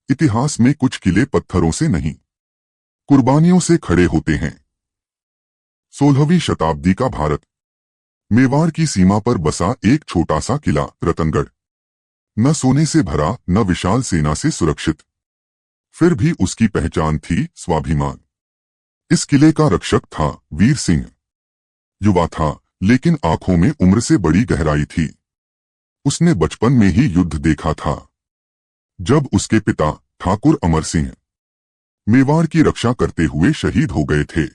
इतिहास में कुछ किले पत्थरों से नहीं, कुर्बानियों से खड़े होते हैं। 16वीं शताब्दी का भारत। मेवाड़ की सीमा पर बसा एक छोटा सा किला रतनगढ़, न सोने से भरा न विशाल सेना से सुरक्षित, फिर भी उसकी पहचान थी स्वाभिमान। इस किले का रक्षक था वीर सिंह। युवा था, लेकिन आंखों में उम्र से बड़ी गहराई थी। उसने बचपन में ही युद्ध देखा था, जब उसके पिता ठाकुर अमर सिंह मेवाड़ की रक्षा करते हुए शहीद हो गए थे।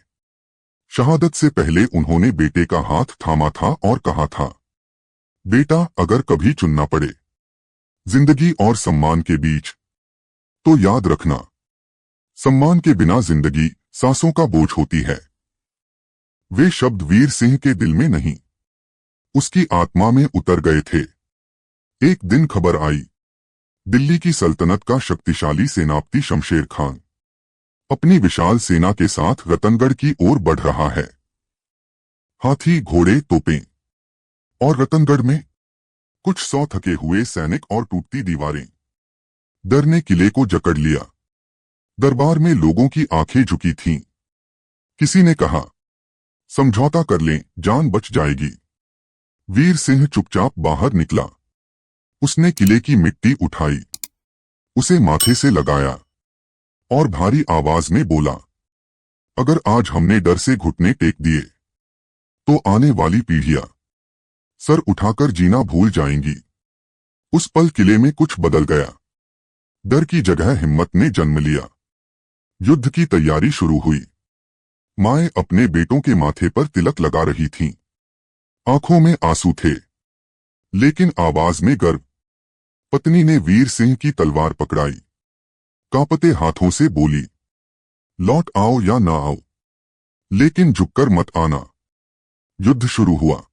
शहादत से पहले उन्होंने बेटे का हाथ थामा था और कहा था, बेटा, अगर कभी चुनना पड़े जिंदगी और सम्मान के बीच, तो याद रखना, सम्मान के बिना जिंदगी सांसों का बोझ होती है। वे शब्द वीर सिंह के दिल में नहीं, उसकी आत्मा में उतर गए थे। एक दिन खबर आई, दिल्ली की सल्तनत का शक्तिशाली सेनापति शमशेर खान अपनी विशाल सेना के साथ रतनगढ़ की ओर बढ़ रहा है। हाथी, घोड़े, तोपें, और रतनगढ़ में कुछ 100 थके हुए सैनिक और टूटती दीवारें। डर ने किले को जकड़ लिया। दरबार में लोगों की आंखें झुकी थीं। किसी ने कहा, समझौता कर लें, जान बच जाएगी। वीर सिंह चुपचाप बाहर निकला। उसने किले की मिट्टी उठाई, उसे माथे से लगाया और भारी आवाज में बोला, अगर आज हमने डर से घुटने टेक दिए, तो आने वाली पीढ़ियां सर उठाकर जीना भूल जाएंगी। उस पल किले में कुछ बदल गया। डर की जगह हिम्मत ने जन्म लिया। युद्ध की तैयारी शुरू हुई। माएं अपने बेटों के माथे पर तिलक लगा रही थीं। आंखों में आंसू थे, लेकिन आवाज में गर्व। पत्नी ने वीर सिंह की तलवार पकड़ाई, कांपते हाथों से बोली, लौट आओ या ना आओ, लेकिन झुककर मत आना। युद्ध शुरू हुआ।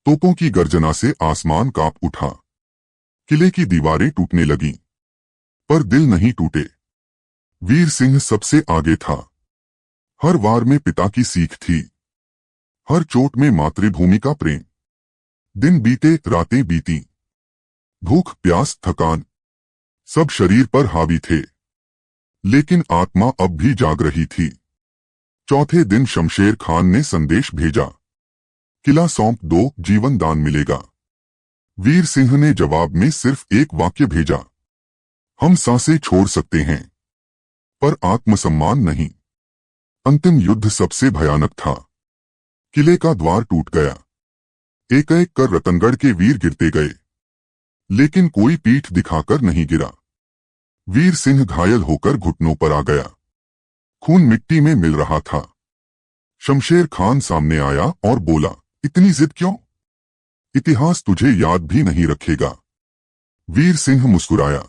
तोपों की गर्जना से आसमान कांप उठा। किले की दीवारें टूटने लगीं, पर दिल नहीं टूटे। वीर सिंह सबसे आगे था। हर वार में पिता की सीख थी, हर चोट में मातृभूमि का प्रेम। दिन बीते, रातें बीती। भूख, प्यास, थकान सब शरीर पर हावी थे, लेकिन आत्मा अब भी जाग रही थी। चौथे दिन शमशेर खान ने संदेश भेजा, किला सौंप दो, जीवन दान मिलेगा। वीर सिंह ने जवाब में सिर्फ एक वाक्य भेजा, हम सांसें छोड़ सकते हैं, पर आत्मसम्मान नहीं। अंतिम युद्ध सबसे भयानक था। किले का द्वार टूट गया। एक एक कर रतनगढ़ के वीर गिरते गए, लेकिन कोई पीठ दिखाकर नहीं गिरा। वीर सिंह घायल होकर घुटनों पर आ गया। खून मिट्टी में मिल रहा था। शमशेर खान सामने आया और बोला, इतनी जिद क्यों? इतिहास तुझे याद भी नहीं रखेगा। वीर सिंह मुस्कुराया,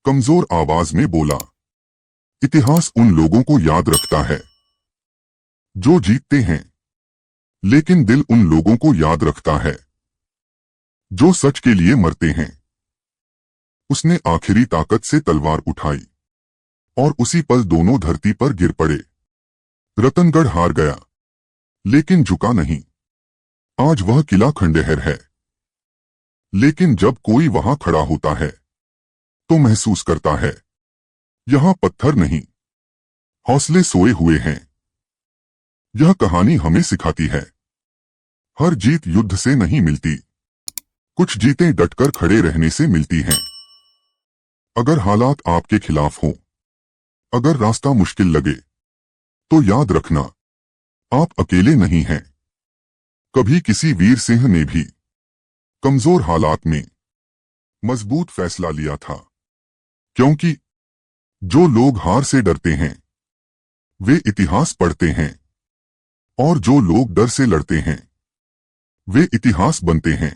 कमजोर आवाज में बोला, इतिहास उन लोगों को याद रखता है जो जीतते हैं, लेकिन दिल उन लोगों को याद रखता है जो सच के लिए मरते हैं। उसने आखिरी ताकत से तलवार उठाई और उसी पल दोनों धरती पर गिर पड़े। रतनगढ़ हार गया, लेकिन झुका नहीं। आज वह किला खंडहर है, लेकिन जब कोई वहां खड़ा होता है, तो महसूस करता है, यहां पत्थर नहीं, हौसले सोए हुए हैं। यह कहानी हमें सिखाती है, हर जीत युद्ध से नहीं मिलती, कुछ जीतें डटकर खड़े रहने से मिलती हैं। अगर हालात आपके खिलाफ हों, अगर रास्ता मुश्किल लगे, तो याद रखना, आप अकेले नहीं हैं। कभी किसी वीर सिंह ने भी कमजोर हालात में मजबूत फैसला लिया था, क्योंकि जो लोग हार से डरते हैं, वे इतिहास पढ़ते हैं, और जो लोग डर से लड़ते हैं, वे इतिहास बनते हैं।